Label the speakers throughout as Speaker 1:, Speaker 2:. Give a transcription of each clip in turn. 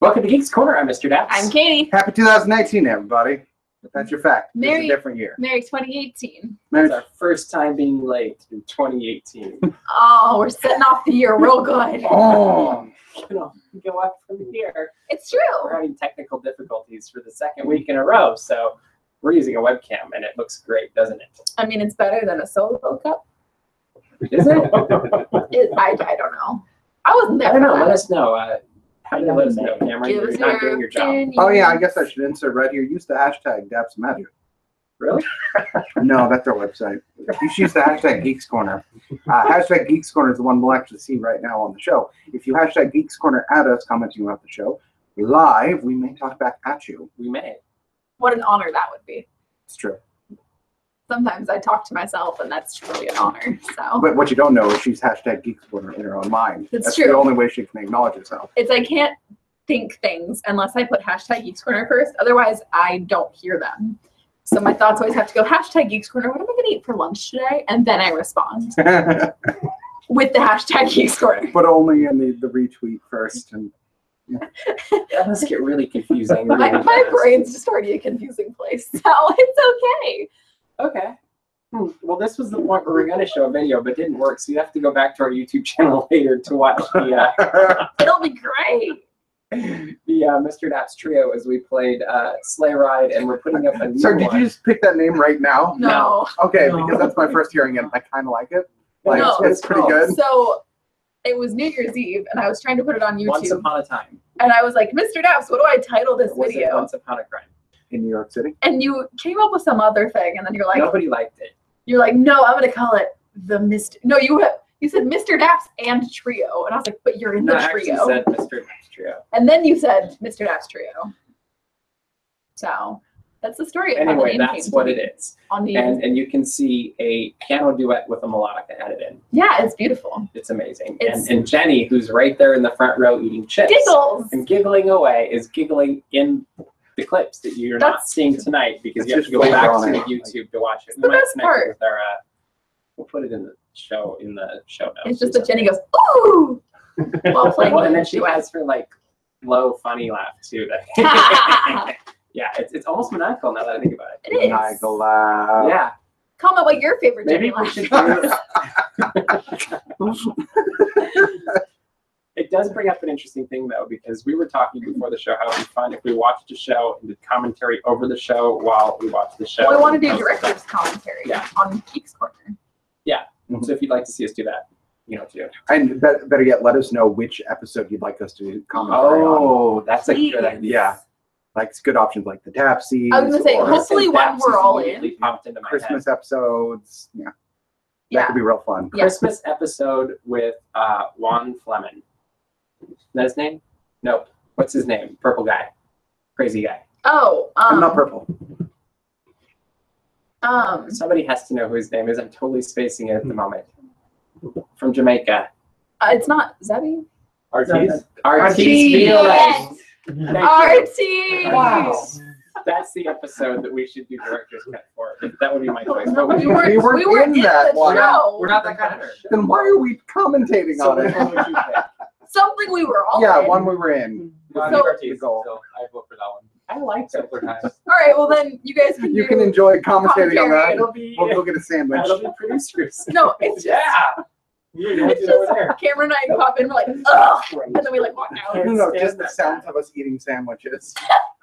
Speaker 1: Welcome to Geeks Corner. I'm Mr. Daps.
Speaker 2: I'm Katie.
Speaker 3: Happy 2019, everybody. That's your fact. It's a different year.
Speaker 2: Merry 2018.
Speaker 1: It's our first time being late in 2018.
Speaker 2: Oh, we're setting off the year real good.
Speaker 3: Oh.
Speaker 1: Go up from here.
Speaker 2: It's true.
Speaker 1: We're having technical difficulties for the second week in a row, so we're using a webcam, and it looks great, doesn't it?
Speaker 2: I mean, it's better than a solo cup.
Speaker 1: Is it?
Speaker 2: I don't know. I wasn't there.
Speaker 1: I don't know. Let us know. How do you let us know, Cameron?
Speaker 2: Give
Speaker 1: You're not doing your job.
Speaker 3: Oh, yeah, I guess I should insert right here. Use the hashtag DAPs Magic.
Speaker 1: Really?
Speaker 3: No, that's our website. You should use the hashtag Geeks Corner. Hashtag Geeks Corner is the one we'll actually see right now on the show. If you hashtag Geeks Corner at us, commenting about the show live, we may talk back at you.
Speaker 1: We may.
Speaker 2: What an honor that would be.
Speaker 3: It's true.
Speaker 2: Sometimes I talk to myself, and that's truly an honor. So.
Speaker 3: But what you don't know is she's hashtag Geeks Corner in her own mind. That's
Speaker 2: true.
Speaker 3: The only way she can acknowledge herself.
Speaker 2: It's I can't think things unless I put hashtag Geeks Corner first. Otherwise, I don't hear them. So my thoughts always have to go hashtag Geeks Corner. What am I going to eat for lunch today? And then I respond with the hashtag Geeks Corner.
Speaker 3: But only in the retweet first. And
Speaker 1: that must get really confusing.
Speaker 2: My brain's just already a confusing place, so it's okay.
Speaker 1: Okay. Well, this was the point where we were going to show a video, but it didn't work, so you have to go back to our YouTube channel later to watch the
Speaker 2: It'll be great.
Speaker 1: The Mr. Daps trio as we played Sleigh Ride, and we're putting up a new
Speaker 3: So did you just pick that name right now?
Speaker 2: No.
Speaker 3: Okay,
Speaker 1: No.
Speaker 3: because that's my first hearing it. I kind of like it. Like,
Speaker 2: No.
Speaker 3: it's pretty good.
Speaker 2: So it was New Year's Eve, and I was trying to put it on YouTube.
Speaker 1: Once Upon a Time.
Speaker 2: And I was like, Mr. Daps, what do I title this
Speaker 1: Was it
Speaker 2: video?
Speaker 1: Once Upon a Crime?
Speaker 3: In New York City.
Speaker 2: And you came up with some other thing, and then you're like,
Speaker 1: Nobody liked it.
Speaker 2: you're like, no, I'm gonna call it the Mr. No, you said Mr. Daps and Trio, and I was like, but you're in
Speaker 1: No,
Speaker 2: the
Speaker 1: I actually
Speaker 2: trio.
Speaker 1: said Mr. Daps trio.
Speaker 2: And then you said Mr. Daps Trio. So that's the story. of how the
Speaker 1: Anyway,
Speaker 2: name
Speaker 1: that's
Speaker 2: came
Speaker 1: what
Speaker 2: to
Speaker 1: it
Speaker 2: be
Speaker 1: is.
Speaker 2: On the
Speaker 1: And you can see a piano duet with a melodica added in.
Speaker 2: yeah, it's beautiful.
Speaker 1: It's amazing.
Speaker 2: It's-
Speaker 1: And Jenny, who's right there in the front row eating chips
Speaker 2: Giggles.
Speaker 1: and giggling away, is giggling in the clips that you're not
Speaker 2: That's-
Speaker 1: seeing tonight because
Speaker 3: It's
Speaker 1: you have to
Speaker 3: just
Speaker 1: go back
Speaker 3: flavor
Speaker 1: to
Speaker 3: on
Speaker 1: the
Speaker 3: it.
Speaker 1: YouTube to watch it.
Speaker 2: the best
Speaker 1: connect it
Speaker 2: part.
Speaker 1: with our, we'll put it in the show notes.
Speaker 2: It's just that Jenny goes, ooh, while playing.
Speaker 1: Well, and
Speaker 2: the
Speaker 1: then she
Speaker 2: duet.
Speaker 1: has her like low funny laugh too. Yeah, it's almost maniacal now that I think about it.
Speaker 2: It is.
Speaker 3: Maniacal laugh.
Speaker 1: Yeah,
Speaker 2: Comment what your favorite
Speaker 1: maybe
Speaker 2: Jenny
Speaker 1: we
Speaker 2: laugh
Speaker 1: should do. It does bring up an interesting thing though, because we were talking before the show how it would be fun if we watched a show and did commentary over the show while we watch the show.
Speaker 2: Well, we want to do director's commentary
Speaker 1: Yeah.
Speaker 2: on Geeks Corner.
Speaker 1: So if you'd like to see us do that, you know what to do.
Speaker 3: And better yet, let us know which episode you'd like us to do commentary on.
Speaker 1: Oh, that's a
Speaker 2: Please.
Speaker 1: good idea.
Speaker 3: Yeah. Like good options like the Dapsies.
Speaker 2: I was gonna say,
Speaker 3: or
Speaker 2: hopefully when we're all in.
Speaker 1: Immediately popped into my
Speaker 3: Christmas
Speaker 1: head.
Speaker 3: episodes. Yeah. That
Speaker 2: Yeah.
Speaker 3: could be real fun.
Speaker 2: Yeah.
Speaker 1: Christmas episode with Juan Fleming. Is that his name? Nope. What's his name? Purple guy. Crazy guy.
Speaker 2: Oh,
Speaker 3: I'm not purple.
Speaker 1: Somebody has to know who his name is. I'm totally spacing it at the moment. From Jamaica.
Speaker 2: it's not Zebby.
Speaker 1: Ortiz.
Speaker 3: Ortiz.
Speaker 2: Yes.
Speaker 1: Thank you.
Speaker 2: Artie.
Speaker 1: Wow. That's the episode that we should do director's cut for. That would be my choice. But
Speaker 2: We weren't
Speaker 3: in that
Speaker 2: the
Speaker 3: one.
Speaker 2: show.
Speaker 1: We're not that kind of show.
Speaker 3: Then why are we commentating
Speaker 1: So
Speaker 3: on
Speaker 1: which
Speaker 3: it?
Speaker 1: one would you pick?
Speaker 2: Something we were all
Speaker 3: Yeah,
Speaker 2: in.
Speaker 3: one we were in.
Speaker 2: So-
Speaker 1: Ortiz.
Speaker 3: Goal.
Speaker 4: So I vote for that one.
Speaker 1: I like that.
Speaker 2: All right, well then you guys can
Speaker 3: You
Speaker 2: do.
Speaker 3: can enjoy commentating on that.
Speaker 1: It'll be,
Speaker 3: We'll go get a sandwich.
Speaker 1: that'll be producers.
Speaker 2: No, it's just
Speaker 1: Yeah. You
Speaker 2: it's
Speaker 1: do over
Speaker 2: just
Speaker 1: there.
Speaker 2: Cameron and I pop in. We're like, ugh, and then we like walk out.
Speaker 3: No, just the sounds of us eating sandwiches.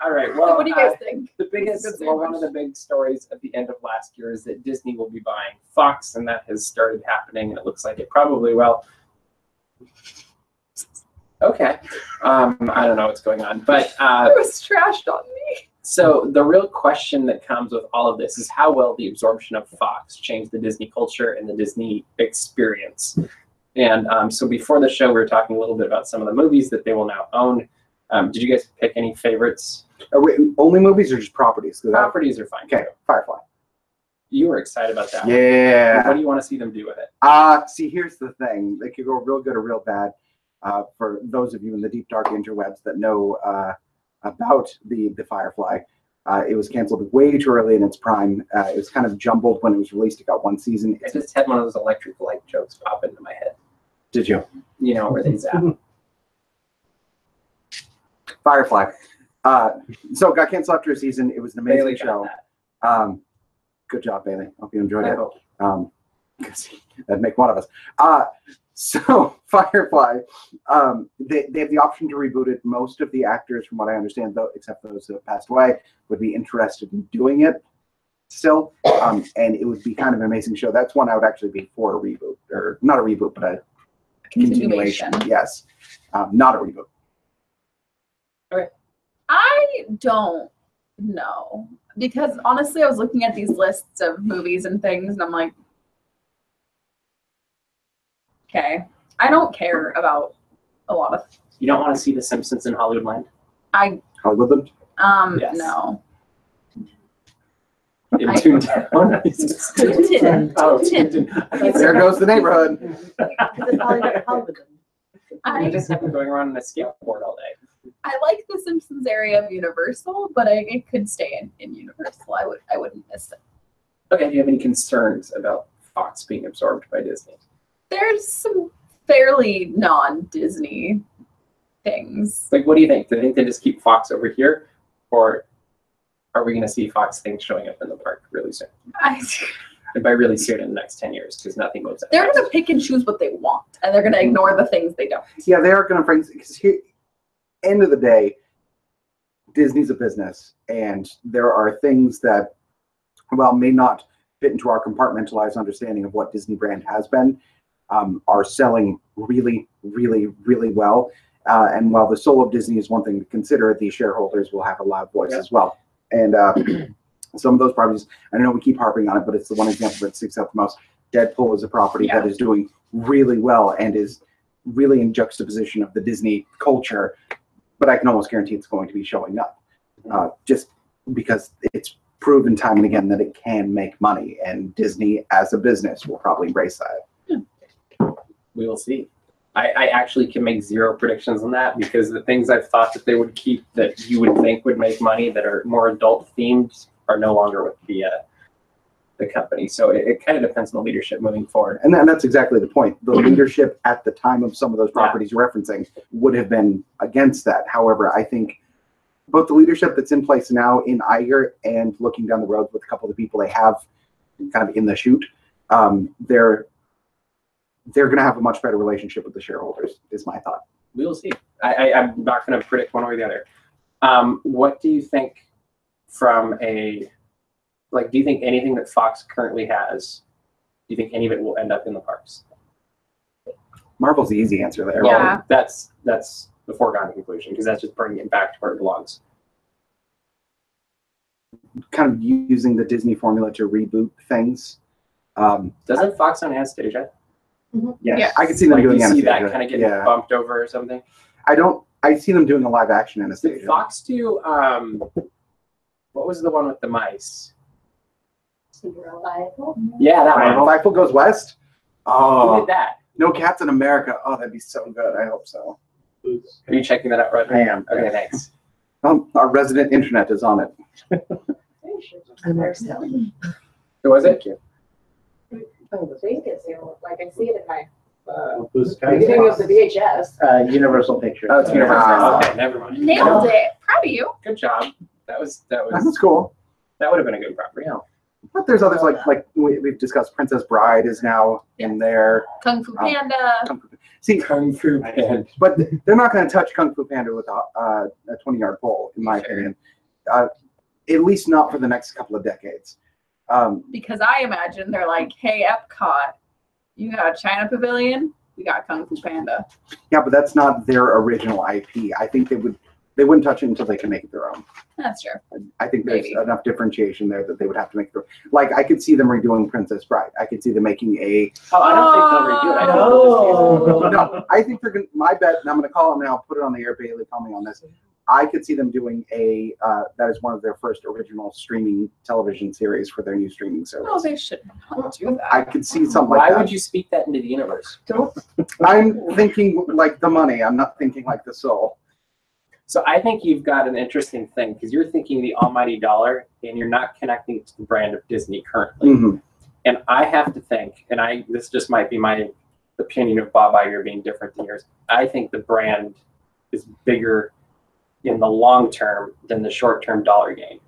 Speaker 1: All right.
Speaker 2: So
Speaker 1: Well,
Speaker 2: what do you guys think?
Speaker 1: the biggest,
Speaker 2: Good
Speaker 1: well, one of the big stories at the end of last year is that Disney will be buying Fox, and that has started happening, and it looks like it probably will. Okay. I don't know what's going on, but
Speaker 2: It was trashed on me.
Speaker 1: so the real question that comes with all of this is how will the absorption of Fox change the Disney culture and the Disney experience? And so before the show, we were talking a little bit about some of the movies that they will now own. Did you guys pick any favorites?
Speaker 3: Only movies or just properties? 'Cause
Speaker 1: Properties are fine.
Speaker 3: Okay, Firefly.
Speaker 1: You were excited about that. What
Speaker 3: Yeah.
Speaker 1: do you want to see them do with it?
Speaker 3: See, here's the thing. They could go real good or real bad. For those of you in the deep, dark interwebs that know about the Firefly, it was canceled way too early in its prime. It was kind of jumbled when it was released. It got one season.
Speaker 1: I just had one of those electric light jokes pop into my head.
Speaker 3: Did you?
Speaker 1: You know, where they zap.
Speaker 3: Firefly. So it got canceled after a season. It was an amazing
Speaker 1: Bailey got
Speaker 3: show.
Speaker 1: that.
Speaker 3: Good job, Bailey. Hope you enjoyed
Speaker 1: I
Speaker 3: it.
Speaker 1: hope.
Speaker 3: 'Cause that'd make one of us. So Firefly, they have the option to reboot it. Most of the actors, from what I understand, though, except those who have passed away, would be interested in doing it still. And it would be kind of an amazing show. That's one I would actually be for a reboot, or not a reboot, but a continuation. Yes, not a reboot.
Speaker 2: I don't know, because honestly, I was looking at these lists of movies and things, and I'm like, okay, I don't care about a lot of.
Speaker 1: You don't want to see The Simpsons in Hollywoodland?
Speaker 3: Hollywoodland?
Speaker 1: Yes.
Speaker 2: No.
Speaker 1: In Toontown?
Speaker 2: Toonton.
Speaker 1: Oh,
Speaker 2: Toonton.
Speaker 1: Toonton.
Speaker 3: There goes the neighborhood.
Speaker 1: You just have them going around on a skateboard all day.
Speaker 2: I like the Simpsons area of Universal, but it could stay in Universal. I wouldn't miss it.
Speaker 1: Okay, do you have any concerns about Fox being absorbed by Disney?
Speaker 2: There's some fairly non-Disney things.
Speaker 1: Like, what do you think? Do you think they just keep Fox over here? Or are we going to see Fox things showing up in the park really soon? And by really soon, in the next 10 years, because nothing moves.
Speaker 2: They're going to pick and choose what they want, and they're going to ignore the things they don't.
Speaker 3: Yeah, they are going to bring, because end of the day, Disney's a business, and there are things that, well, may not fit into our compartmentalized understanding of what Disney brand has been, are selling really, really, really well. And while the soul of Disney is one thing to consider, the shareholders will have a loud voice as well. And some of those properties, I know we keep harping on it, but it's the one example that sticks out the most. Deadpool is a property that is doing really well and is really in juxtaposition of the Disney culture, but I can almost guarantee it's going to be showing up just because it's proven time and again that it can make money, and Disney as a business will probably embrace that.
Speaker 1: We will see. I actually can make zero predictions on that, because the things I've thought that they would keep that you would think would make money that are more adult themed are no longer with the company. So it kind of depends on the leadership moving forward.
Speaker 3: And that's exactly the point. The leadership at the time of some of those properties you're referencing would have been against that. However, I think both the leadership that's in place now in Iger and looking down the road with a couple of the people they have kind of in the chute, they're going to have a much better relationship with the shareholders, is my thought.
Speaker 1: We will see. I'm not going to predict one way or the other. What do you think from a, like, do you think anything that Fox currently has, do you think any of it will end up in the parks?
Speaker 3: Marvel's the easy answer there.
Speaker 2: Yeah.
Speaker 1: Well, that's the foregone conclusion, because that's just bringing it back to where it belongs.
Speaker 3: Kind of using the Disney formula to reboot things.
Speaker 1: Doesn't Fox own Anastasia?
Speaker 3: Yes.
Speaker 2: Yeah.
Speaker 3: I could see them
Speaker 1: Like,
Speaker 3: doing
Speaker 1: you see that
Speaker 3: Anastasia.
Speaker 1: kind of getting bumped over or something?
Speaker 3: I see them doing a live action Anastasia.
Speaker 1: Did Fox do, what was the one with the mice? Yeah, that one.
Speaker 3: Fievel Goes West?
Speaker 1: Who
Speaker 3: Oh,
Speaker 1: did that?
Speaker 3: No Cats in America. Oh, that'd be so good. I hope so.
Speaker 1: Are you checking that out, Roger?
Speaker 3: I am.
Speaker 1: Okay, thanks.
Speaker 3: Our resident internet is on it.
Speaker 1: Who was it?
Speaker 4: Like I see it in my
Speaker 5: Who's
Speaker 4: beginning of the VHS.
Speaker 5: Universal Pictures.
Speaker 1: Oh, it's Universal.
Speaker 3: Wow.
Speaker 1: Okay, never mind.
Speaker 2: Nailed it. Proud of you.
Speaker 1: Good job. That was
Speaker 3: That's cool.
Speaker 1: that would have been a good property. Yeah.
Speaker 3: But there's others like we've discussed. Princess Bride is now in there.
Speaker 2: Kung Fu Panda.
Speaker 3: See,
Speaker 1: Kung Fu Panda.
Speaker 3: but they're not going to touch Kung Fu Panda with a 20-yard pole, in my opinion. At least not for the next couple of decades.
Speaker 2: Because I imagine they're like, hey, Epcot, you got a China Pavilion, we got Kung Fu Panda.
Speaker 3: Yeah, but that's not their original IP. I think they wouldn't touch it until they can make it their own.
Speaker 2: That's true.
Speaker 3: I think there's
Speaker 2: Maybe.
Speaker 3: enough differentiation there that they would have to make their. Like, I could see them redoing Princess Bride. I could see them making a.
Speaker 1: Oh, I don't think they'll redo it. I think they'll just use it.
Speaker 3: No, I think they're going to. My bet, and I'm going to call it now, put it on the air, Bailey, call me on this. I could see them doing a. That is one of their first original streaming television series for their new streaming service.
Speaker 2: No, they should not do that.
Speaker 3: I could see something like
Speaker 1: Why
Speaker 3: that.
Speaker 1: would you speak that into the universe?
Speaker 3: I'm thinking like the money. I'm not thinking like the soul.
Speaker 1: So I think you've got an interesting thing, because you're thinking the almighty dollar and you're not connecting it to the brand of Disney currently.
Speaker 3: Mm-hmm.
Speaker 1: And I have to think, and this just might be my opinion of Bob Iger being different than yours. I think the brand is bigger in the long term than the short-term dollar gain,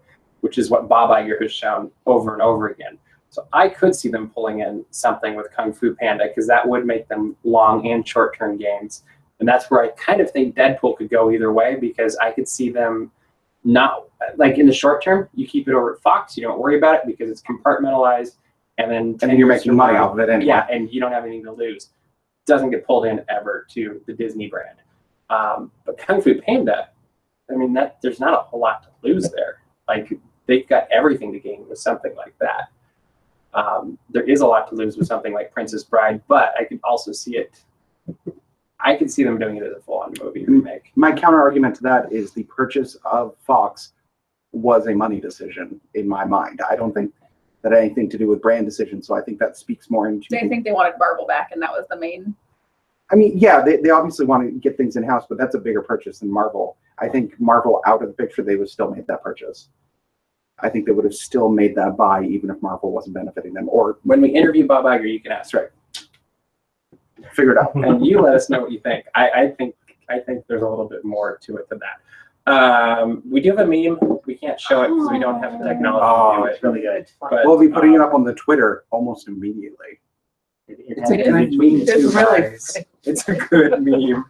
Speaker 1: which is what Bob Iger has shown over and over again. So I could see them pulling in something with Kung Fu Panda because that would make them long and short-term gains. And that's where I kind of think Deadpool could go either way, because I could see them not, like in the short term, you keep it over at Fox, you don't worry about it because it's compartmentalized, and then
Speaker 3: you're making money off of it anyway.
Speaker 1: Yeah, and you don't have anything to lose. Doesn't get pulled in ever to the Disney brand. But Kung Fu Panda, I mean, there's not a whole lot to lose there. Like, they've got everything to gain with something like that. There is a lot to lose with something like Princess Bride, but I could also see it. I could see them doing it as a full-on movie remake.
Speaker 3: My counter argument to that is the purchase of Fox was a money decision in my mind. I don't think that had anything to do with brand decisions, so I think that speaks more into.
Speaker 2: I think they wanted Marvel back, and that was the main.
Speaker 3: I mean, yeah, they obviously want to get things in-house, but that's a bigger purchase than Marvel. I think Marvel out of the picture, they would still made that purchase. I think they would have still made that buy even if Marvel wasn't benefiting them. Or
Speaker 1: when we interview Bob Iger, you can ask.
Speaker 3: Right. Figure it out.
Speaker 1: And you let us know what you think. I think there's a little bit more to it than that. We do have a meme. We can't show it because we don't have the technology to do it.
Speaker 3: It's really good.
Speaker 1: But,
Speaker 3: We'll be putting it up on the Twitter almost immediately.
Speaker 1: It's a good meme too, guys. It's a good meme.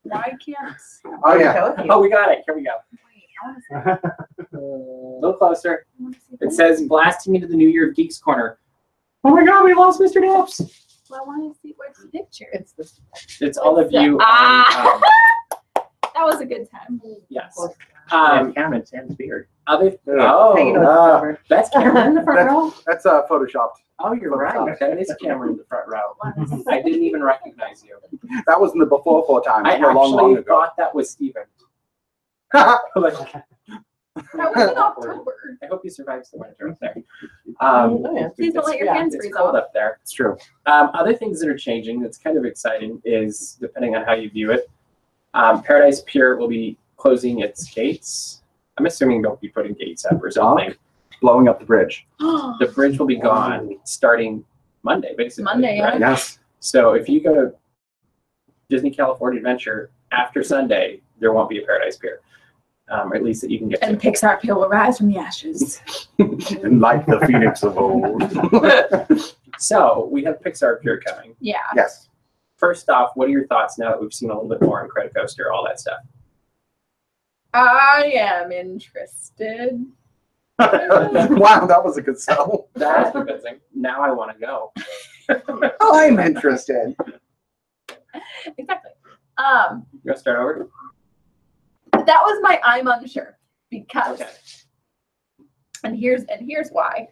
Speaker 2: Why can't?
Speaker 3: Oh yeah.
Speaker 1: Oh, we got it. Here we go. A little closer. It says blasting into the new year of Geeks Corner. Oh my God, we lost Mr. DAPs.
Speaker 2: Well, I want to see what's the picture. It's this.
Speaker 1: It's all of you.
Speaker 2: That was a good time.
Speaker 1: Yes.
Speaker 5: Cameron's and beard.
Speaker 1: That's Cameron in the front row.
Speaker 3: That's photoshopped.
Speaker 1: Oh, you're right. That is Cameron in the front row. I didn't even recognize you.
Speaker 3: That was in the before time.
Speaker 1: I actually thought that was Steven.
Speaker 2: That was in October.
Speaker 1: I hope he survives the winter up there.
Speaker 2: Please don't let your hands
Speaker 1: It's
Speaker 2: freeze
Speaker 1: cold
Speaker 2: off.
Speaker 1: up there.
Speaker 3: It's true.
Speaker 1: Other things that are changing that's kind of exciting is, depending on how you view it, Paradise Pier will be closing its gates. I'm assuming they'll be putting gates up or something.
Speaker 3: Blowing up the bridge.
Speaker 1: The bridge will be gone starting Monday, basically.
Speaker 2: Monday,
Speaker 1: right?
Speaker 3: Yes.
Speaker 1: So if you go to Disney California Adventure after Sunday, there won't be a Paradise Pier. Or at least that you can get
Speaker 2: And
Speaker 1: to.
Speaker 2: Pixar Pier will rise from the ashes.
Speaker 3: And like the phoenix of old.
Speaker 1: So we have Pixar Pier coming.
Speaker 2: Yeah.
Speaker 3: Yes.
Speaker 1: First off, what are your thoughts now that we've seen a little bit more on Credit Coaster, all that stuff?
Speaker 2: I am interested.
Speaker 3: Wow, that was a good sell.
Speaker 1: That's convincing. Now I want to go.
Speaker 3: I'm interested.
Speaker 2: Exactly.
Speaker 1: You want to start over?
Speaker 2: That was my I'm unsure because,
Speaker 1: Okay.
Speaker 2: and here's why.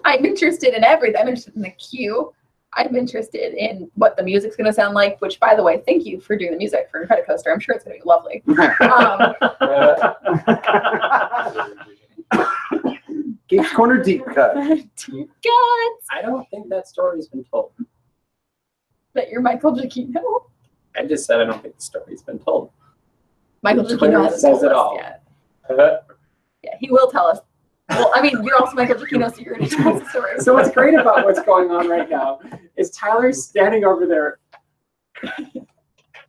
Speaker 2: I'm interested in everything. I'm interested in the queue. I'm interested in what the music's going to sound like, which, by the way, thank you for doing the music for Credit Coaster. I'm sure it's going to be lovely.
Speaker 3: Geeks Corner deep cut.
Speaker 2: Deep cuts.
Speaker 1: I don't think that story's been told.
Speaker 2: That you're Michael Giacchino.
Speaker 1: I just said I don't think the story's been told.
Speaker 2: Michael
Speaker 1: The Twitter
Speaker 2: Giacchino hasn't
Speaker 1: says
Speaker 2: told
Speaker 1: it
Speaker 2: us
Speaker 1: all.
Speaker 2: yet. Yeah, he will tell us. Well, I mean, you're also Michael Giacchino, so you're going to tell us the story.
Speaker 1: So what's great about what's going on right now is Tyler's standing over there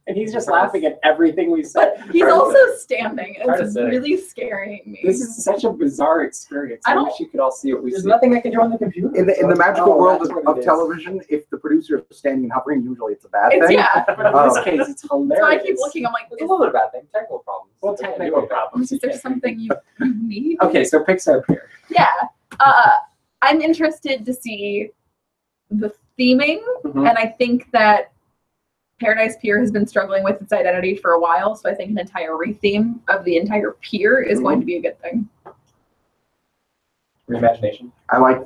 Speaker 1: and he's just laughing at everything we said.
Speaker 2: But he's also standing.
Speaker 1: Hard to
Speaker 2: It's
Speaker 1: say.
Speaker 2: really scaring me.
Speaker 1: This is such a bizarre experience. I wish you could all see what we
Speaker 5: There's
Speaker 1: see.
Speaker 5: nothing I can do on the computer.
Speaker 3: In the magical
Speaker 1: Oh,
Speaker 3: world
Speaker 1: that's what
Speaker 3: of
Speaker 1: it is.
Speaker 3: television, if the producer is standing and hovering, usually it's a bad
Speaker 2: It's,
Speaker 3: thing.
Speaker 2: yeah.
Speaker 1: But in this case, it's hilarious.
Speaker 2: So I keep looking. I'm like,
Speaker 5: It's a little bit of a bad thing. Technical problems.
Speaker 1: Well, technical problems.
Speaker 2: is there something you need?
Speaker 1: Okay, so Pixar Pier.
Speaker 2: Yeah. I'm interested to see the theming,
Speaker 1: Mhm.
Speaker 2: and I think that Paradise Pier has been struggling with its identity for a while, so I think an entire retheme of the entire pier is going to be a good thing.
Speaker 1: Reimagination.
Speaker 3: I like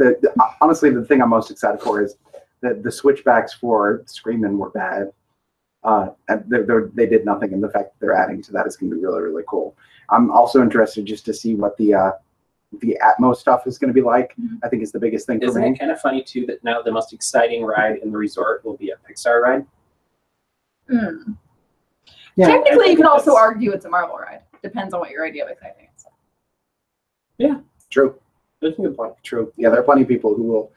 Speaker 3: honestly, the thing I'm most excited for is that the switchbacks for Screamin' were bad. And they did nothing, and the fact that they're adding to that is going to be really, really cool. I'm also interested just to see what the Atmos stuff is going to be like. I think is the biggest thing for
Speaker 1: Isn't
Speaker 3: me.
Speaker 1: it kind of funny too that now the most exciting ride in the resort will be a Pixar ride?
Speaker 2: Hmm.
Speaker 3: Yeah,
Speaker 2: Technically, you
Speaker 1: think
Speaker 2: can also
Speaker 1: that's-
Speaker 2: argue it's a Marvel ride. Depends on what your idea of exciting is.
Speaker 3: True.
Speaker 1: That's a good point.
Speaker 3: True. Yeah, there are plenty of people who will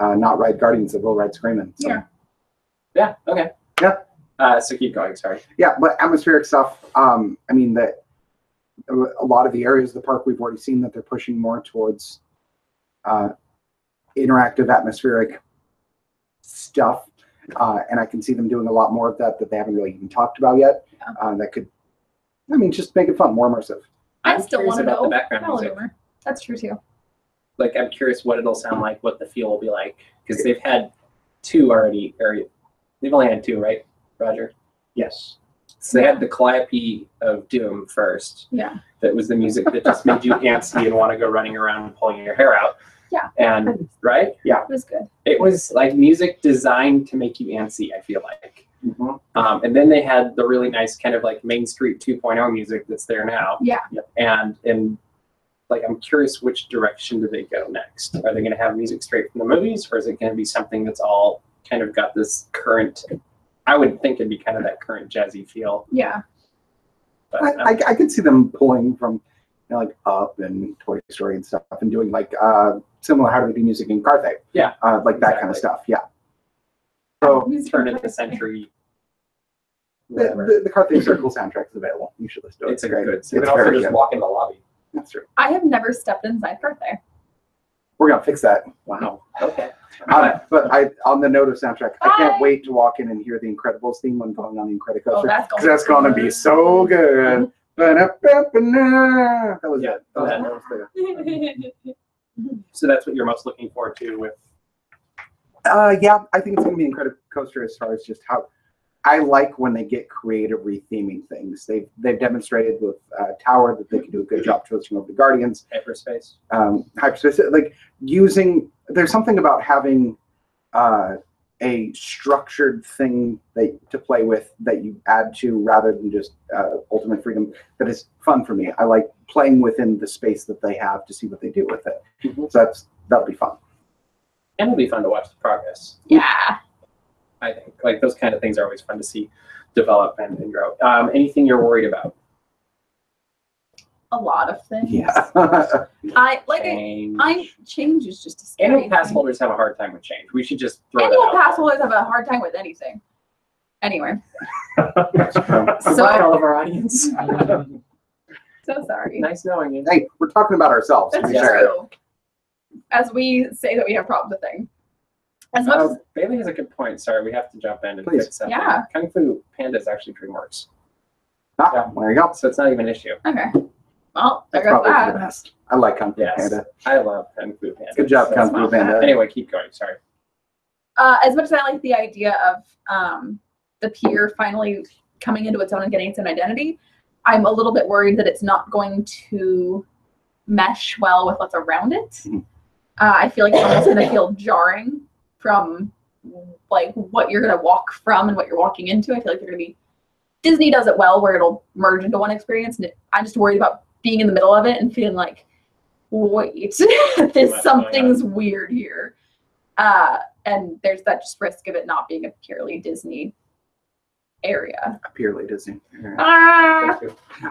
Speaker 3: not ride Guardians that will ride Screamin'. So.
Speaker 2: Yeah.
Speaker 1: Yeah, okay.
Speaker 3: Yeah.
Speaker 1: So keep going. Sorry.
Speaker 3: Yeah, but atmospheric stuff. I mean that a lot of the areas of the park we've already seen that they're pushing more towards interactive atmospheric stuff, and I can see them doing a lot more of that they haven't really even talked about yet.
Speaker 2: Yeah.
Speaker 3: That could, I mean, just make it fun, more immersive.
Speaker 2: I still
Speaker 1: curious
Speaker 2: want to
Speaker 1: about
Speaker 2: know
Speaker 1: the background music.
Speaker 2: Hallelujah. That's true too.
Speaker 1: Like, I'm curious what it'll sound like, what the feel will be like, because they've had 2 already. Or they've only had 2, right, Roger?
Speaker 5: Yes.
Speaker 1: So they had the Calliope of Doom first.
Speaker 2: Yeah.
Speaker 1: That was the music that just made you antsy and want to go running around and pulling your hair out.
Speaker 2: Yeah.
Speaker 1: And right? Yeah.
Speaker 2: It was good.
Speaker 1: It was like music designed to make you antsy, I feel like. And then they had the really nice kind of like Main Street 2.0 music that's there now.
Speaker 2: Yeah.
Speaker 1: And like, I'm curious, which direction do they go next? Are they going to have music straight from the movies, or is it going to be something that's all kind of got this current? I would think it'd be kind of that current jazzy feel.
Speaker 2: Yeah.
Speaker 1: But
Speaker 3: I could see them pulling from, like Up and Toy Story and stuff, and doing like similar How Do They Do music in Carthay.
Speaker 1: Yeah.
Speaker 3: Like that kind of stuff. Yeah. So
Speaker 1: turn of the century.
Speaker 3: the Carthay Circle soundtrack is available. You should listen to it.
Speaker 1: It's a
Speaker 3: great.
Speaker 1: good.
Speaker 3: It's
Speaker 5: You can also
Speaker 3: very
Speaker 5: just
Speaker 3: good.
Speaker 5: walk in the lobby.
Speaker 3: That's true.
Speaker 2: I have never stepped inside Carthay.
Speaker 3: We're gonna fix that.
Speaker 1: Wow. Okay.
Speaker 3: But on the note of soundtrack, I
Speaker 2: Bye.
Speaker 3: can't wait to walk in and hear the Incredibles theme when going on the Incredicoaster.
Speaker 2: Oh, that's
Speaker 3: Because that's going to be so good. That was
Speaker 1: Yeah.
Speaker 3: it. That was the-
Speaker 1: So that's what you're most looking forward to with.
Speaker 3: Yeah, I think it's going to be Incredicoaster as far as just how I like when they get creative retheming things. They've demonstrated with Tower that they can do a good job twisting over the Guardians.
Speaker 1: Hyperspace.
Speaker 3: Hyperspace, like there's something about having a structured thing to play with that you add to rather than just ultimate freedom that is fun for me. I like playing within the space that they have to see what they do with it. So that'll be fun.
Speaker 1: And it'll be fun to watch the progress.
Speaker 2: Yeah.
Speaker 1: I think like those kind of things are always fun to see develop and grow. Anything you're worried about?
Speaker 2: A lot of things.
Speaker 3: Yeah.
Speaker 1: Change.
Speaker 2: Change is just a scary
Speaker 1: Annual pass
Speaker 2: thing.
Speaker 1: holders have a hard time with change. We should just throw
Speaker 2: Annual
Speaker 1: that out
Speaker 2: pass holders have a hard time with anything. Anyway,
Speaker 1: there.
Speaker 2: So-
Speaker 1: Goodbye, all of our audience.
Speaker 2: so sorry.
Speaker 1: Nice knowing you.
Speaker 3: Hey, we're talking about ourselves. to
Speaker 2: That's
Speaker 3: be fair.
Speaker 2: true. As we say that we have problems with things. As much as
Speaker 1: Bailey has a good point. Sorry, we have to jump in and
Speaker 3: Please.
Speaker 1: fix something.
Speaker 2: Yeah.
Speaker 1: Kung Fu Panda is actually DreamWorks,
Speaker 3: Ah, there you go.
Speaker 1: so it's not even an issue.
Speaker 2: okay. Well, there
Speaker 3: That's
Speaker 2: goes
Speaker 3: probably
Speaker 2: that.
Speaker 3: the best. I like Kung Fu
Speaker 1: Yes,
Speaker 3: Panda.
Speaker 1: I love Kung Fu Panda.
Speaker 3: Good job,
Speaker 1: So
Speaker 3: Kung
Speaker 1: it's
Speaker 3: Fu
Speaker 1: not
Speaker 3: Panda.
Speaker 1: bad. Anyway, keep going. Sorry.
Speaker 2: As much as I like the idea of the pier finally coming into its own and getting its own identity, I'm a little bit worried that it's not going to mesh well with what's around it.
Speaker 3: Mhm.
Speaker 2: I feel like it's almost going to feel jarring from like what you're going to walk from and what you're walking into. I feel like they're going to be Disney does it well where it'll merge into one experience, and I'm just worried about being in the middle of it and feeling like, wait,
Speaker 1: much
Speaker 2: something's weird here. And there's that just risk of it not being a purely Disney area.
Speaker 3: Purely Disney.
Speaker 2: Ah!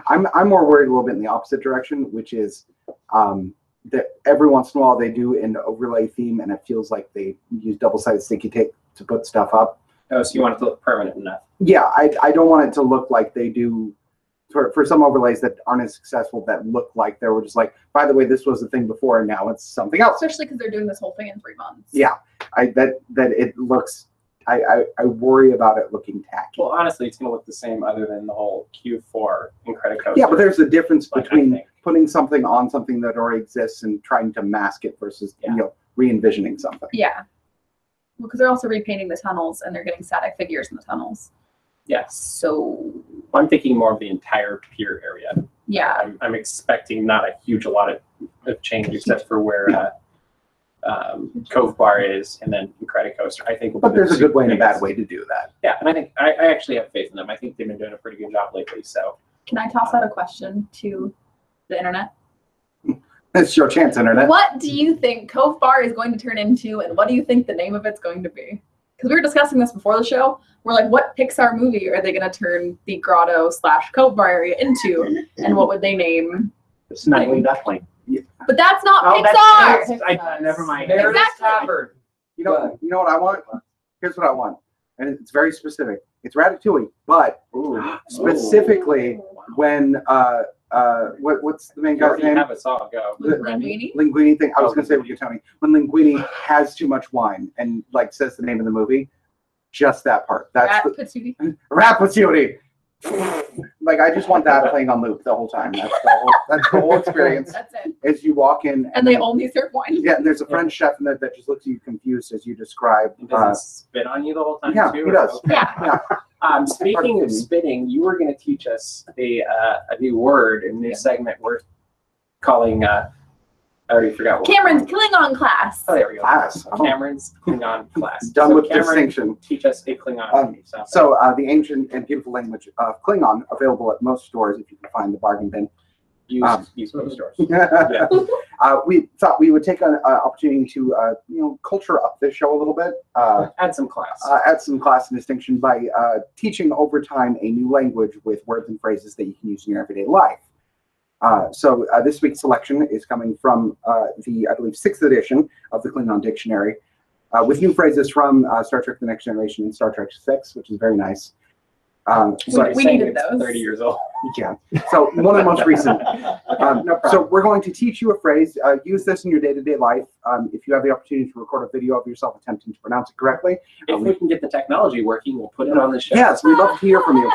Speaker 3: I'm more worried a little bit in the opposite direction, which is that every once in a while they do an overlay theme, and it feels like they use double-sided sticky tape to put stuff up.
Speaker 1: Oh, so you want it to look permanent enough?
Speaker 3: Yeah, I don't want it to look like they do for some overlays that aren't as successful that look like they were just like, by the way, this was the thing before and now it's something else.
Speaker 2: Especially because they're doing this whole thing in 3 months.
Speaker 3: Yeah, that it looks. I worry about it looking tacky.
Speaker 1: Well, honestly, it's going to look the same other than the whole Q4 Incredicoaster.
Speaker 3: Yeah, but there's a difference
Speaker 1: Like, I
Speaker 3: between
Speaker 1: think.
Speaker 3: putting something on something that already exists and trying to mask it versus re-envisioning something.
Speaker 2: Yeah. Well, because they're also repainting the tunnels and they're getting static figures in the tunnels.
Speaker 1: Yes.
Speaker 2: So,
Speaker 1: I'm thinking more of the entire pier area.
Speaker 2: yeah.
Speaker 1: I'm expecting not a huge lot of change except for where Cove Bar is and then Incredicoaster. I think will be
Speaker 3: But there's
Speaker 1: the
Speaker 3: a good way and a
Speaker 1: biggest.
Speaker 3: bad way to do that.
Speaker 1: Yeah, and I think I actually have faith in them. I think they've been doing a pretty good job lately. So
Speaker 2: Can I toss out a question to the internet?
Speaker 3: It's your chance, internet.
Speaker 2: What do you think Cove Bar is going to turn into, and what do you think the name of it's going to be? Because we were discussing this before the show. We're like, what Pixar movie are they going to turn the grotto / Cove Bar area into, and what would they name?
Speaker 5: Snuggly Duckling.
Speaker 2: But that's not
Speaker 5: Oh,
Speaker 2: Pixar.
Speaker 5: never mind.
Speaker 2: Exactly.
Speaker 5: Stafford.
Speaker 3: You know what I want? Here's what I want, and it's very specific. It's Ratatouille, but specifically when what's the main
Speaker 1: You
Speaker 3: guy's
Speaker 1: already
Speaker 3: name?
Speaker 1: have a song go.
Speaker 2: Linguini?
Speaker 3: Linguini thing. I was gonna say Rigatoni. When Linguini has too much wine and like says the name of the movie, just that part. That's Ratatouille. Like I just want that playing on loop the whole time. That's the whole experience.
Speaker 2: That's it.
Speaker 3: As you walk in,
Speaker 2: And they only serve wine.
Speaker 3: yeah, and there's a French chef in there that just looks at you confused as you describe.
Speaker 1: Does he spit on you the whole time
Speaker 3: Yeah,
Speaker 1: too?
Speaker 3: he does.
Speaker 1: Okay.
Speaker 2: Yeah.
Speaker 1: Speaking of spitting, you were going to teach us a new word, a new segment we're calling. I already forgot.
Speaker 2: Cameron's Klingon class.
Speaker 1: Oh, there we go.
Speaker 3: Class. Oh.
Speaker 1: Cameron's Klingon class.
Speaker 3: Done
Speaker 1: So
Speaker 3: with
Speaker 1: Cameron,
Speaker 3: distinction.
Speaker 1: Teach us a Klingon.
Speaker 3: So the ancient and beautiful language of Klingon, available at most stores if you can find the bargain bin.
Speaker 1: use most stores.
Speaker 3: Yeah. We thought we would take an opportunity to culture up this show a little bit.
Speaker 1: Add some class.
Speaker 3: Add some class and distinction by teaching over time a new language with words and phrases that you can use in your everyday life. So this week's selection is coming from the, I believe, 6th edition of the Klingon Dictionary, with new phrases from Star Trek: The Next Generation and Star Trek VI, which is very nice.
Speaker 1: So
Speaker 2: we
Speaker 1: saying
Speaker 2: needed
Speaker 1: it's
Speaker 2: those.
Speaker 1: 30 years old.
Speaker 3: Yeah. So one of the most recent.
Speaker 1: No problem.
Speaker 3: So we're going to teach you a phrase. Use this in your day-to-day life. If you have the opportunity to record a video of yourself attempting to pronounce it correctly.
Speaker 1: If we can get the technology working, we'll put it on the show.
Speaker 3: Yes, we'd love to hear from you.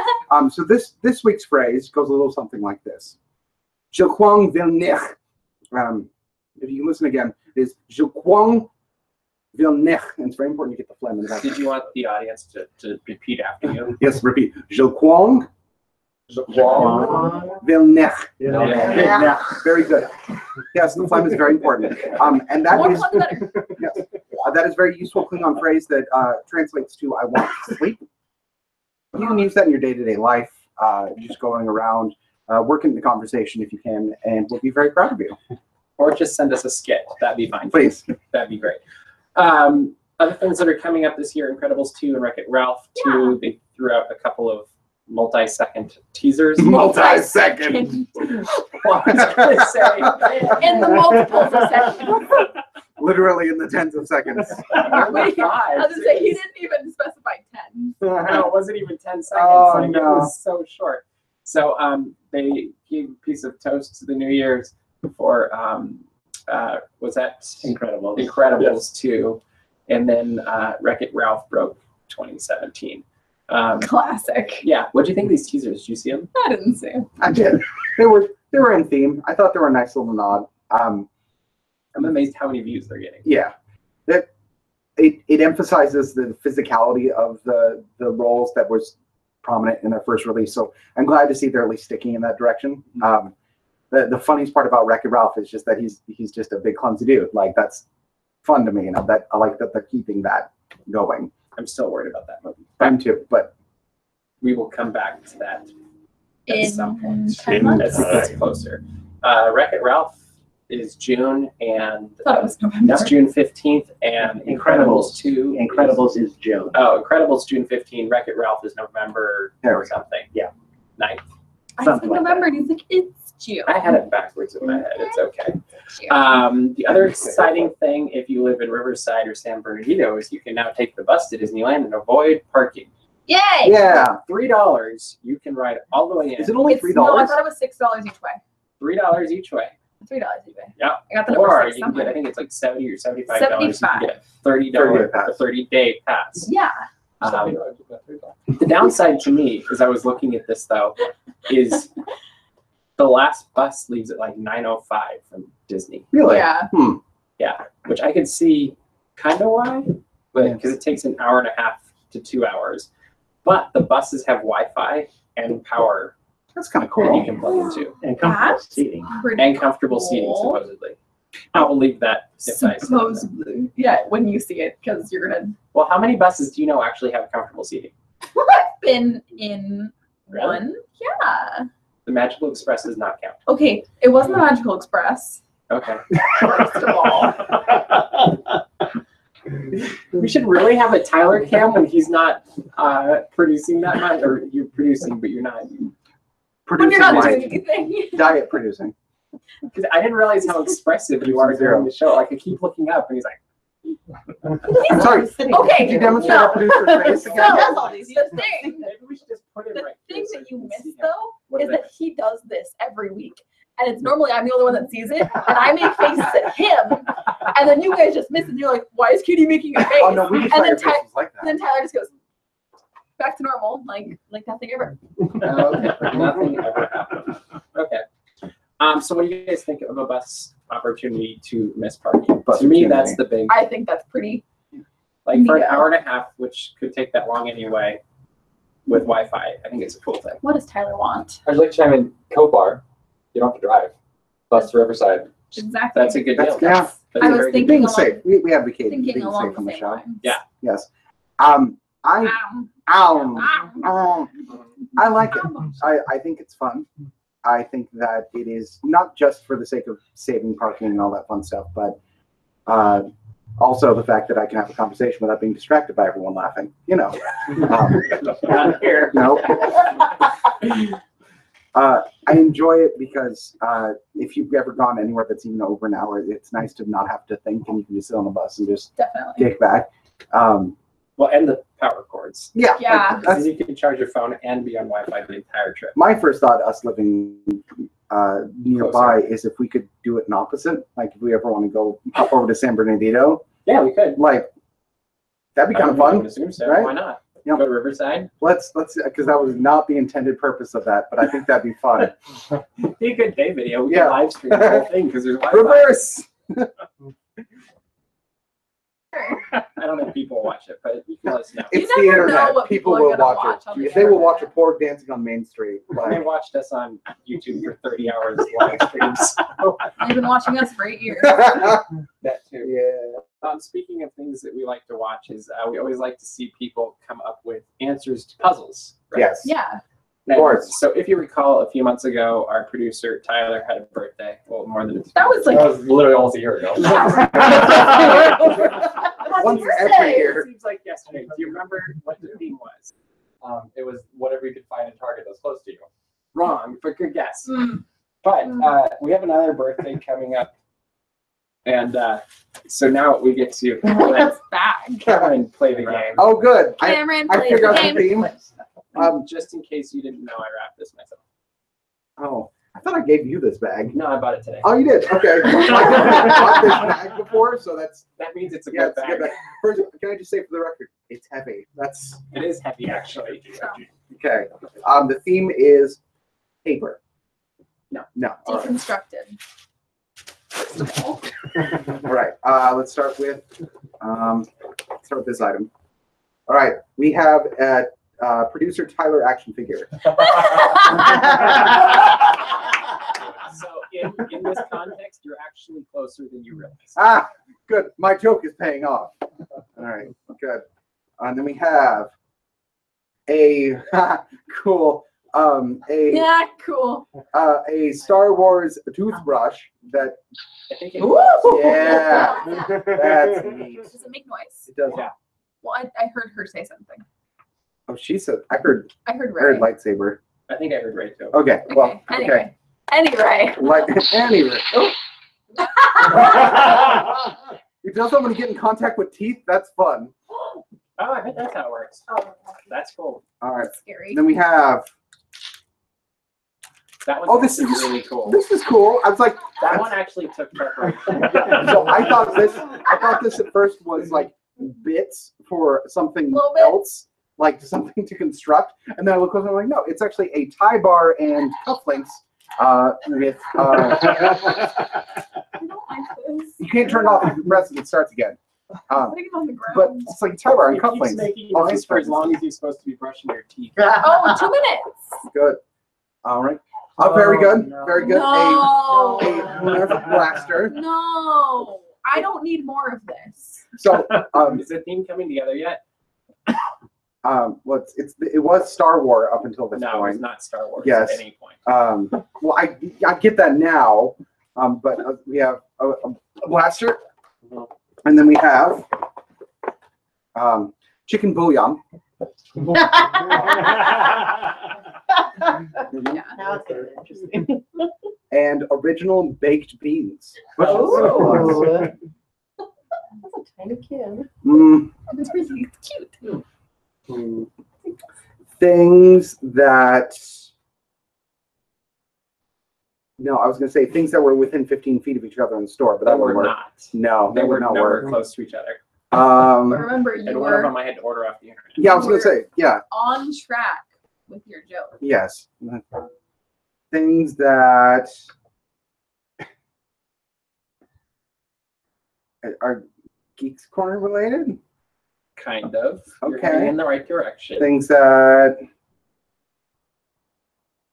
Speaker 3: So this week's phrase goes a little something like this. Je crois venir. If you can listen again, it is Je crois venir. And it's very important to get the phlegm in the back.
Speaker 1: Did you want the audience to repeat after you?
Speaker 3: Yes, repeat. Je crois venir. Very good. Yes, the phlegm is very important. And that
Speaker 2: More
Speaker 3: is
Speaker 2: fun, better.
Speaker 3: yes, that is a very useful Klingon phrase that translates to "I want to sleep." You can use that in your day-to-day life, just going around, working the conversation if you can, and we'll be very proud of you.
Speaker 1: Or just send us a skit. That'd be fine.
Speaker 3: Please.
Speaker 1: That'd be great. Other things that are coming up this year, Incredibles 2 and Wreck-It Ralph 2, they threw out a couple of multi-second teasers.
Speaker 3: Multi-second.
Speaker 1: Well, I was going to say.
Speaker 2: In the multiples of seconds.
Speaker 3: Literally in the tens of seconds.
Speaker 2: Wait, I was going to say, he didn't even specify 10.
Speaker 1: No, it wasn't even 10 seconds.
Speaker 3: Oh,
Speaker 1: It
Speaker 3: no.
Speaker 1: was so short. So they gave a piece of toast to the New Year's for, was that
Speaker 5: Incredible.
Speaker 1: Incredibles 2, and then Wreck-It Ralph broke 2017.
Speaker 2: Classic.
Speaker 1: Yeah, what do you think of these teasers? Did you see them?
Speaker 2: I didn't see him.
Speaker 3: I did. They were in theme. I thought they were a nice little nod.
Speaker 1: I'm amazed how many views they're getting.
Speaker 3: Yeah, that it emphasizes the physicality of the roles that was prominent in their first release. So I'm glad to see they're at least sticking in that direction. The funniest part about Wreck-It Ralph is just that he's just a big clumsy dude. Like that's fun to me, and I like that they're keeping that going.
Speaker 1: I'm still worried about that movie.
Speaker 3: I'm too, but
Speaker 1: We will come back to that at
Speaker 2: In
Speaker 1: some point.
Speaker 2: 10 months?
Speaker 1: That's closer. Wreck-It Ralph is June, and
Speaker 2: I thought it was November.
Speaker 1: that's June 15th, and Incredibles 2.
Speaker 5: Incredibles is June.
Speaker 1: Oh, Incredibles June 15. Wreck-It Ralph is November
Speaker 3: There
Speaker 1: or
Speaker 3: we go.
Speaker 1: something.
Speaker 5: Yeah.
Speaker 1: 9th.
Speaker 2: I said
Speaker 5: something like
Speaker 2: November, and he's like, it's June.
Speaker 1: I had it backwards in my head. It's okay.
Speaker 2: June.
Speaker 1: The other exciting thing, if you live in Riverside or San Bernardino, is you can now take the bus to Disneyland and avoid parking.
Speaker 2: Yay!
Speaker 3: yeah.
Speaker 1: $3, you can ride all the way in.
Speaker 3: Is it only
Speaker 2: It's, no, I
Speaker 3: $3?
Speaker 2: thought it was $6 each way.
Speaker 1: $3 each way.
Speaker 2: $3 each way.
Speaker 1: Yeah.
Speaker 2: I got the number
Speaker 1: Or
Speaker 2: 6
Speaker 1: you can get, I
Speaker 2: somewhere.
Speaker 1: think it's like $70 or $75. You can
Speaker 2: 75.
Speaker 1: get a $30 30-day pass.
Speaker 2: Yeah.
Speaker 1: The downside to me, as I was looking at this though, is the last bus leaves at like 9:05 from Disney.
Speaker 3: Really?
Speaker 2: Yeah.
Speaker 1: Yeah, which I could see kind of why, but because it takes an hour and a half to 2 hours. But the buses have Wi-Fi and power
Speaker 3: That's kind of
Speaker 1: that you
Speaker 3: cool.
Speaker 1: can plug into,
Speaker 5: And comfortable
Speaker 2: That's
Speaker 5: seating.
Speaker 2: pretty
Speaker 1: and comfortable seating
Speaker 2: cool.
Speaker 1: supposedly. I will leave that if I say that.
Speaker 2: Supposedly. Yeah, when you see it, because you're going to.
Speaker 1: Well, how many buses do you know actually have comfortable seating?
Speaker 2: I've been in
Speaker 1: Really?
Speaker 2: one. Yeah.
Speaker 1: The Magical Express does not count.
Speaker 2: Okay, it wasn't the Magical Express,
Speaker 1: Okay.
Speaker 2: first of all.
Speaker 1: We should really have a Tyler cam when he's not producing that much, or you're producing, but you're not.
Speaker 2: When
Speaker 3: Producing
Speaker 2: you're not
Speaker 3: like
Speaker 2: doing anything.
Speaker 3: diet producing.
Speaker 1: Because I didn't realize how expressive you are during the show. Like I keep looking up, and he's like,
Speaker 3: Sorry.
Speaker 2: Okay.
Speaker 3: Did you demonstrate our producer's face again?
Speaker 2: No.
Speaker 4: does all these
Speaker 2: The thing,
Speaker 1: Maybe we should just put it
Speaker 2: the
Speaker 1: right
Speaker 2: thing
Speaker 1: here so
Speaker 2: that
Speaker 1: you
Speaker 2: you
Speaker 1: can see
Speaker 2: miss
Speaker 1: how-
Speaker 2: though
Speaker 1: what
Speaker 2: is
Speaker 1: did I
Speaker 2: that he does this every week. And it's normally I'm the only one that sees it, and I make faces at him, and then you guys just miss it. And you're like, "Why is Katie making a face?"
Speaker 3: Oh no, we just
Speaker 2: And
Speaker 3: thought your
Speaker 2: then
Speaker 3: face was like
Speaker 2: And then
Speaker 3: that.
Speaker 2: Tyler just goes back to normal, like nothing ever.
Speaker 1: Oh, okay, like nothing ever happened. Okay. So what do you guys think of a bus opportunity to miss parking?
Speaker 3: Bus
Speaker 1: To me,
Speaker 3: opportunity.
Speaker 1: that's the big,
Speaker 2: I think that's pretty.
Speaker 1: like for an
Speaker 2: Yeah.
Speaker 1: hour and a half, which could take that long anyway, with Wi-Fi, I think it's a cool thing.
Speaker 2: What does Tyler want?
Speaker 6: I'd like to chime in. Copar, you don't have to drive. Bus to Riverside.
Speaker 2: Exactly.
Speaker 1: That's a good deal.
Speaker 3: Yeah.
Speaker 1: That's
Speaker 2: I
Speaker 1: a
Speaker 2: was
Speaker 1: very good
Speaker 2: thinking
Speaker 3: Being
Speaker 1: deal.
Speaker 3: safe. We advocate
Speaker 2: Thinking
Speaker 3: being
Speaker 2: along
Speaker 3: safe on
Speaker 2: the
Speaker 3: the
Speaker 2: same
Speaker 3: show.
Speaker 2: lines.
Speaker 1: Yeah.
Speaker 3: Yes.
Speaker 2: Um,
Speaker 3: I like it. I think it's fun. I think that it is not just for the sake of saving parking and all that fun stuff, but also the fact that I can have a conversation without being distracted by everyone laughing. You know.
Speaker 1: Not here.
Speaker 3: No. I enjoy it because if you've ever gone anywhere that's even over an hour, it's nice to not have to think and you can just sit on the bus and just
Speaker 2: Definitely.
Speaker 3: kick back.
Speaker 1: Well, and the power cords.
Speaker 3: Yeah.
Speaker 2: Yeah.
Speaker 3: Like, that's
Speaker 1: You can charge your phone and be on Wi-Fi the entire trip.
Speaker 3: my first thought, us living nearby, is if we could do it in opposite. Like if we ever want to go hop over to San Bernardino,
Speaker 1: Yeah, we could.
Speaker 3: like that'd be kind of
Speaker 1: I would
Speaker 3: fun.
Speaker 1: assume so.
Speaker 3: right?
Speaker 1: Why not?
Speaker 3: Yep.
Speaker 1: Go to Riverside.
Speaker 3: Let's because that was not the intended purpose of that, but I think that'd be fun.
Speaker 1: Be a good day video. We
Speaker 3: Yeah.
Speaker 1: can live stream the whole thing because there's Wi-Fi.
Speaker 3: Reverse.
Speaker 1: I don't think people watch it, but you can let us know.
Speaker 3: It's
Speaker 2: You
Speaker 3: the
Speaker 2: never know
Speaker 3: internet.
Speaker 2: what
Speaker 3: People
Speaker 2: people are
Speaker 3: will
Speaker 2: gonna
Speaker 3: watch
Speaker 2: watch
Speaker 3: it.
Speaker 2: on the
Speaker 3: If they will
Speaker 2: internet.
Speaker 3: watch a pork dancing on Main Street,
Speaker 1: They
Speaker 3: like,
Speaker 1: watched us on YouTube for 30 hours live streams.
Speaker 2: They've been watching us for 8 years.
Speaker 1: That too.
Speaker 3: yeah.
Speaker 1: Speaking of things that we like to watch, is we always like to see people come up with answers to puzzles. Right?
Speaker 3: Yes.
Speaker 2: Yeah.
Speaker 1: And
Speaker 3: course.
Speaker 1: So if you recall, a few months ago, our producer Tyler had a birthday. Well, more than
Speaker 2: That was like
Speaker 6: That was literally almost a year ago.
Speaker 3: Once
Speaker 2: your
Speaker 3: every
Speaker 2: say.
Speaker 3: year.
Speaker 1: It seems like yesterday. Do you remember what the theme was?
Speaker 6: It was whatever you could find in Target that was close to you.
Speaker 1: Wrong, but good guess.
Speaker 2: Mm.
Speaker 1: But we have another birthday coming up, and so now we get to
Speaker 2: That's bad.
Speaker 1: Cameron play the game.
Speaker 3: Oh, good.
Speaker 2: Cameron
Speaker 3: I
Speaker 2: plays
Speaker 3: figured
Speaker 2: the
Speaker 3: out the
Speaker 2: game.
Speaker 3: theme.
Speaker 1: Just in case you didn't know, I wrapped this myself.
Speaker 3: Oh, I thought I gave you this bag.
Speaker 1: No, I bought it today.
Speaker 3: Oh, you did? Okay. I bought this bag before, so that's,
Speaker 1: That means it's a
Speaker 3: yeah,
Speaker 1: good
Speaker 3: it's a
Speaker 1: bag.
Speaker 3: good bag. First, can I just say for the record, it's heavy. That's,
Speaker 1: It is heavy, actually.
Speaker 3: okay. The theme is paper.
Speaker 1: No.
Speaker 3: No. All right.
Speaker 2: Deconstructed.
Speaker 3: All right. Let's start with this item. All right. We have producer Tyler action figure.
Speaker 1: So in this context, you're actually closer than you realize.
Speaker 3: Ah, good. My joke is paying off. All right. Good. And then we have a cool
Speaker 2: Yeah, cool.
Speaker 3: a Star Wars toothbrush that
Speaker 1: I think it
Speaker 2: Ooh.
Speaker 3: yeah, that's neat.
Speaker 2: Does it make noise?
Speaker 3: It does.
Speaker 1: Yeah.
Speaker 2: Well, I heard her say something.
Speaker 3: Oh, she said I heard
Speaker 2: I heard Ray.
Speaker 3: lightsaber.
Speaker 1: I think I heard right too.
Speaker 3: Okay. Well, okay.
Speaker 2: Anyway.
Speaker 3: Like anyway. Oh. It does that when you get in contact with teeth. That's fun.
Speaker 1: Oh, I bet that's how it works.
Speaker 2: Oh,
Speaker 1: That's cool.
Speaker 3: All right.
Speaker 2: that's scary.
Speaker 3: Then we have.
Speaker 1: That was
Speaker 3: Oh, this is
Speaker 1: really cool.
Speaker 3: This is cool. I was like,
Speaker 1: That one actually took preparation.
Speaker 3: so I thought this at first was like bits for something
Speaker 2: Little bit.
Speaker 3: else, like something to construct. And then I look closer and I'm like, no, it's actually a tie bar and cufflinks with
Speaker 2: I don't like this.
Speaker 3: you can't turn it off if you press it, it starts again.
Speaker 2: Putting it on the ground.
Speaker 3: But it's like a tie bar and
Speaker 1: It keeps
Speaker 3: cufflinks.
Speaker 1: making
Speaker 3: Oh,
Speaker 1: noise for as long as you're supposed to be brushing your teeth.
Speaker 2: Oh, 2 minutes.
Speaker 3: Good. All right. Oh, very good.
Speaker 1: no.
Speaker 3: Very good.
Speaker 2: No.
Speaker 3: A Nerf blaster.
Speaker 2: No. I don't need more of this.
Speaker 3: So
Speaker 1: Is the theme coming together yet?
Speaker 3: well, it was Star Wars up until this
Speaker 1: No, it
Speaker 3: point.
Speaker 1: was not Star Wars
Speaker 3: Yes.
Speaker 1: at any point.
Speaker 3: Well, I get that now, but we have a blaster, and then we have chicken bouillon.
Speaker 2: Yeah.
Speaker 4: Now it's getting interesting.
Speaker 3: And original baked beans.
Speaker 4: Oh. kind of kid.
Speaker 2: It's really cute.
Speaker 3: Things that. No, I was going to say things that were within 15 feet of each other in the store, but that
Speaker 1: That were
Speaker 3: wouldn't work.
Speaker 1: not.
Speaker 3: No,
Speaker 1: They
Speaker 3: that
Speaker 1: were
Speaker 3: would not
Speaker 1: nowhere
Speaker 3: work.
Speaker 1: close to each other.
Speaker 2: But remember, you
Speaker 1: And one of
Speaker 2: were
Speaker 1: them I had to order off the internet.
Speaker 3: Yeah, I was going to say, yeah,
Speaker 2: on track with your joke.
Speaker 3: yes. Things that are Geeks Corner related.
Speaker 1: Kind of. You're
Speaker 3: Okay.
Speaker 1: heading in the right direction.
Speaker 3: Things that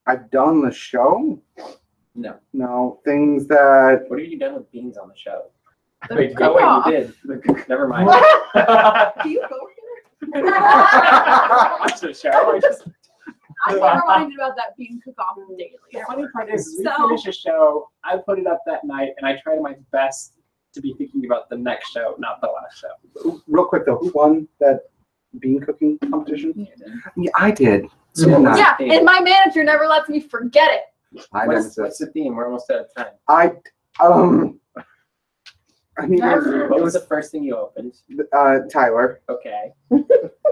Speaker 3: I've done on the show.
Speaker 1: No.
Speaker 3: No, things that
Speaker 1: What have you done with beans on the show?
Speaker 2: The
Speaker 1: Oh, wait,
Speaker 2: cook-off.
Speaker 1: you did. Never mind.
Speaker 2: Do you go here?
Speaker 1: Watch the show.
Speaker 2: I get reminded about that being cook-off daily.
Speaker 1: The funny part is, we
Speaker 2: So-
Speaker 1: finish a show, I put it up that night, and I try my best to be thinking about the next show, not the last show.
Speaker 3: real quick though, who won that bean cooking competition?
Speaker 2: You did.
Speaker 3: Yeah, I did.
Speaker 1: So
Speaker 3: Didn't
Speaker 1: what was
Speaker 3: I?
Speaker 1: the
Speaker 2: Yeah,
Speaker 1: theme?
Speaker 2: and my manager never lets me forget it.
Speaker 3: I know
Speaker 1: What's the theme? We're almost out of time.
Speaker 3: I mean,
Speaker 1: What was the first thing you opened?
Speaker 3: Tyler.
Speaker 1: Okay.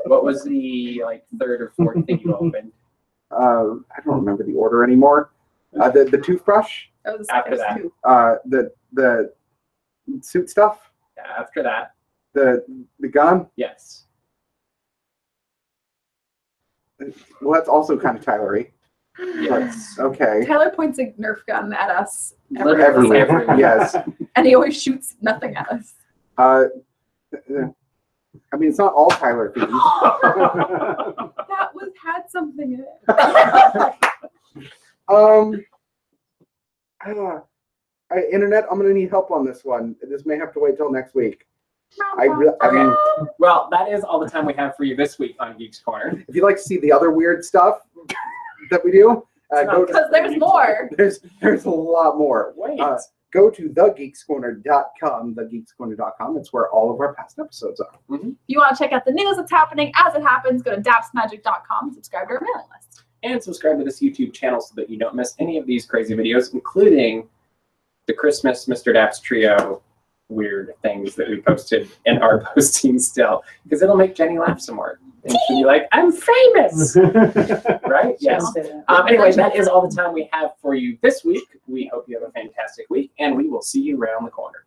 Speaker 1: What was the third or fourth thing you opened?
Speaker 3: I don't remember the order anymore. The toothbrush.
Speaker 2: That was the
Speaker 1: After
Speaker 2: first
Speaker 1: that.
Speaker 2: two.
Speaker 3: The suit stuff.
Speaker 1: After that,
Speaker 3: The gun.
Speaker 1: yes.
Speaker 3: Well, that's also kind of Tyler-y.
Speaker 1: Yes.
Speaker 3: Okay.
Speaker 2: Tyler points a Nerf gun at us
Speaker 1: Literally
Speaker 3: Everywhere.
Speaker 1: everywhere.
Speaker 3: Yes.
Speaker 2: and he always shoots nothing at us.
Speaker 3: I mean, it's not all Tyler themes.
Speaker 2: That had something in it.
Speaker 3: Internet, I'm gonna need help on this one. This may have to wait till next week. I mean,
Speaker 1: Well, that is all the time we have for you this week on Geeks Corner.
Speaker 3: if you'd like to see the other weird stuff that we do, go to,
Speaker 2: Because there's more.
Speaker 3: there's a lot more.
Speaker 1: Wait.
Speaker 3: Go to thegeekscorner.com, thegeekscorner.com. It's where all of our past episodes are.
Speaker 2: If you want to check out the news that's happening as it happens, go to dapsmagic.com and subscribe to our mailing list.
Speaker 1: And subscribe to this YouTube channel so that you don't miss any of these crazy videos, including the Christmas Mr. Daps Trio weird things that we posted and are posting still, because it'll make Jenny laugh some more. And she'll be like, I'm famous, right? Yes. Anyway, that is all the time we have for you this week. We hope you have a fantastic week, and we will see you around the corner.